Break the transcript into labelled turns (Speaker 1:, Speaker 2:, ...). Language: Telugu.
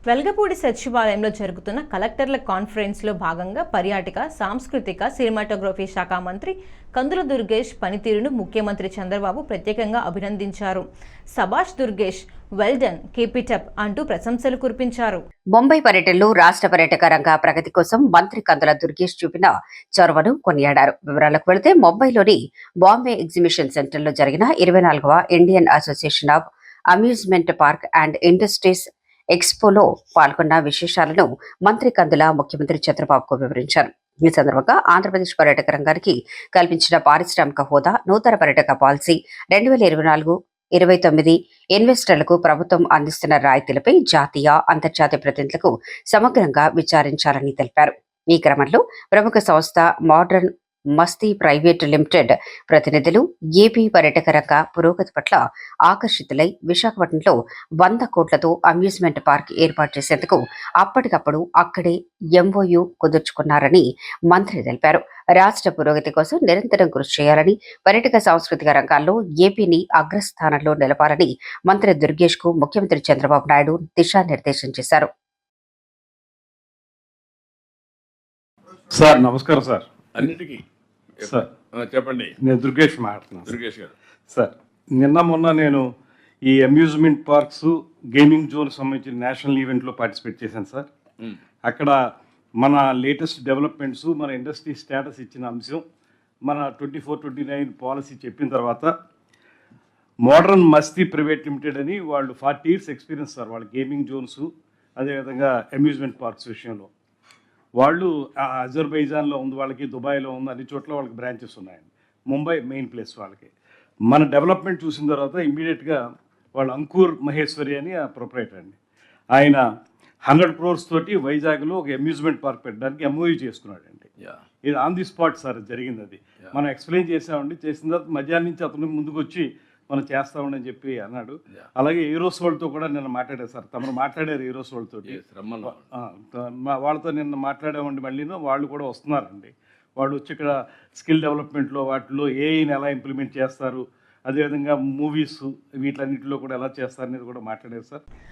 Speaker 1: వెల్గపూడి సచివాలయంలో జరుగుతున్న కలెక్టర్ల కాన్ఫరెన్స్లో భాగంగా పర్యాటక, సాంస్కృతిక, సినిమాటోగ్రఫీ శాఖ మంత్రి కందుల దుర్గేష్ పనితీరును ముఖ్యమంత్రి చంద్రబాబు ప్రత్యేకంగా అభినందించారు. సభాష్ Durgesh, well done, keep it up అంటూ ప్రశంసలు కురిపించారు.
Speaker 2: ముంబై పర్యటనలో రాష్ట్ర పర్యాటక రంగ ప్రగతి కోసం మంత్రి కందుల దుర్గేష్ చూపిన చొరవను కొనియాడారు. వివరాలకు వెళితే ముంబైలోని బాంబే ఎగ్జిబిషన్ సెంటర్లో జరిగిన 24వ Indian association of amusement park and industries ఎక్స్పోలో పాల్గొన్న విశేషాలను మంత్రి కందుల ముఖ్యమంత్రి చంద్రబాబుకు వివరించారు. ఈ సందర్భంగా ఆంధ్రప్రదేశ్ పర్యాటక రంగానికి కల్పించిన పారిశ్రామిక హోదా, నూతన పర్యాటక పాలసీ 2024-29 ఇన్వెస్టర్లకు ప్రభుత్వం అందిస్తున్న రాయితీలపై జాతీయ, అంతర్జాతీయ ప్రతినిధులకు సమగ్రంగా విచారించాలని తెలిపారు. ఈ క్రమంలో ప్రముఖ సంస్థ మోడర్న్ మస్తీ ప్రైవేట్ లిమిటెడ్ ప్రతినిధులు ఏపీ పర్యాటక రంగ పురోగతి పట్ల ఆకర్షితులై విశాఖపట్నంలో 100 కోట్లతో అమ్యూజ్మెంట్ పార్క్ ఏర్పాటు చేసేందుకు అప్పటికప్పుడు అక్కడే ఎంఓయూ కుదుర్చుకున్నారని మంత్రి తెలిపారు. రాష్ట్ర పురోగతి కోసం నిరంతరం కృషి చేయాలని, పర్యాటక సాంస్కృతిక రంగాల్లో ఏపీని అగ్రస్థానంలో నిలపాలని మంత్రి దుర్గేష్ కు ముఖ్యమంత్రి చంద్రబాబు నాయుడు దిశానిర్దేశం చేశారు.
Speaker 3: సార్ నమస్కారం సార్.
Speaker 4: అన్నిటికీ
Speaker 3: సార్
Speaker 4: చెప్పండి.
Speaker 3: నేను దుర్గేష్ మాట్లాడుతున్నాను.
Speaker 4: దుర్గేష్ గారు
Speaker 3: సార్, మొన్న నేను ఈ అమ్యూజ్మెంట్ పార్క్స్, గేమింగ్ జోన్ సంబంధించిన నేషనల్ ఈవెంట్లో పార్టిసిపేట్ చేశాను సార్. అక్కడ మన లేటెస్ట్ డెవలప్మెంట్స్, మన ఇండస్ట్రీ స్టేటస్ ఇచ్చిన అంశం, మన 24-29 పాలసీ చెప్పిన తర్వాత మోడర్న్ మస్తీ ప్రైవేట్ లిమిటెడ్ అని వాళ్ళు 40 years ఎక్స్పీరియన్స్ సార్. వాళ్ళ గేమింగ్ జోన్స్, అదేవిధంగా అమ్యూజ్మెంట్ పార్క్స్ విషయంలో వాళ్ళు అజర్బైజాన్లో ఉంది, వాళ్ళకి దుబాయ్లో ఉంది, అన్ని చోట్ల వాళ్ళకి బ్రాంచెస్ ఉన్నాయండి. ముంబై మెయిన్ ప్లేస్ వాళ్ళకి. మన డెవలప్మెంట్ చూసిన తర్వాత ఇమ్మీడియట్గా వాళ్ళు అంకుర్ మహేశ్వరి అని ఆ ప్రొపరేటర్ అండి, ఆయన 100 crores తోటి వైజాగ్లో ఒక అమ్యూజ్మెంట్ పార్క్ పెట్టడానికి ఎంఓయూ చేసుకున్నాడండి. ఇది ఆన్ ది స్పాట్ సార్ జరిగింది. అది మనం ఎక్స్ప్లెయిన్ చేసామండి. చేసిన తర్వాత మధ్యాహ్నం నుంచి అతను ముందుకు వచ్చి మనం చేస్తామని చెప్పి అన్నాడు. అలాగే ఏరోసోల్తో కూడా నిన్న మాట్లాడారు సార్. తమరు మాట్లాడారు ఏరోసోల్ తోటి, వాళ్ళతో నిన్న మాట్లాడామండి. మళ్ళీ వాళ్ళు కూడా వస్తున్నారండి. వాళ్ళు వచ్చి ఇక్కడ స్కిల్ డెవలప్మెంట్లో వాటిలో ఏఐని ఎలా ఇంప్లిమెంట్ చేస్తారు, అదేవిధంగా మూవీస్ వీటన్నిటిలో కూడా ఎలా చేస్తారు అనేది కూడా మాట్లాడారు సార్.